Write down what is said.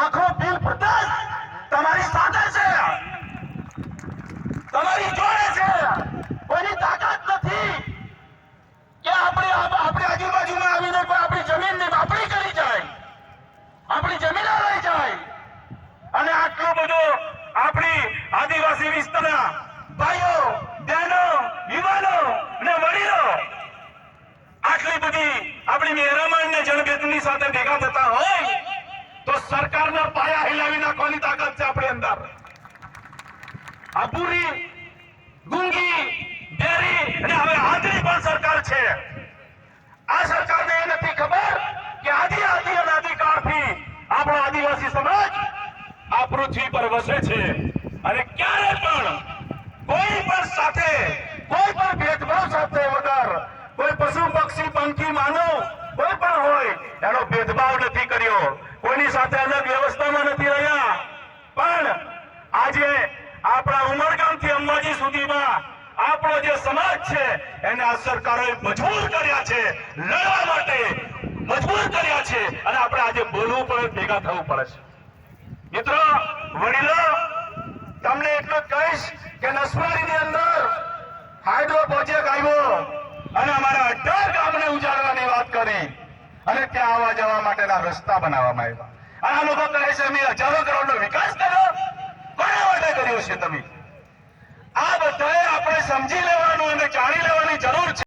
આખો બિલ પ્રદેશ તમારી સાથે છે, તમારી જોડે છે. કોઈની તાકાત નથી કે આપણી આજુબાજુમાં આવીને કોઈ આપણી જમીનની માપણી કરી જાય, આપણી જમીનો લઈ જાય. અને આટલું બધું આપણી આદિવાસી વિસ્તારના ભાઈઓ, બહેનો, યુવાનો અને વડીલો આટલી બધી આપણી મહેરામણ ને જનભેદની સાથે ભેગા થતા હોય તો સરકારના પાયા હિલાવી નાખવાની તાકાત છે આપણી અંદર. અપૂરી, ગુંગી, બેરી અને હવે આંધળી પણ સરકાર છે. આ સરકારને એ નથી ખબર કે આદિ અનાદિકાળથી આપણો આદિવાસી સમાજ આ પૃથ્વી પર વસે છે અને ક્યારે પણ કોઈ પણ સાથે, કોઈ પણ ભેદભાવ સાથે વગર, કોઈ પશુ પક્ષી પંખી માનવ કોઈ પણ હોય એનો ભેદભાવ નથી કર્યો, કોઈની સાથે અલગ વ્યવસ્થામાં નથી રહ્યા. પણ આજે આપણા ઉમરગામથી અંબાજી સુધીમાં આપણો જે સમાજ છે એને આ સરકારોએ મજબૂર કર્યા છે, લડવા માટે મજબૂર કર્યા છે અને આપણે આજે બોલવું પડે, ભેગા થવું પડે છે. મિત્રો, વડીલો, તમને એટલું જ કહીશ કે નસવાડીની અંદર હાઇડ્રો પ્રોજેક્ટ આવ્યો અને અમારા 18 ગામને ઉજાડવાની વાત કરી અને ત્યાં આવવા જવા માટેના રસ્તા બનાવવામાં આવ્યા. અને આ લોકો કહે છે અમે હજારો કરોડનો વિકાસ કર્યો. કોના માટે કર્યો છે તમે? આ બધાએ આપણે સમજી લેવાનું અને જાણી લેવાની જરૂર છે.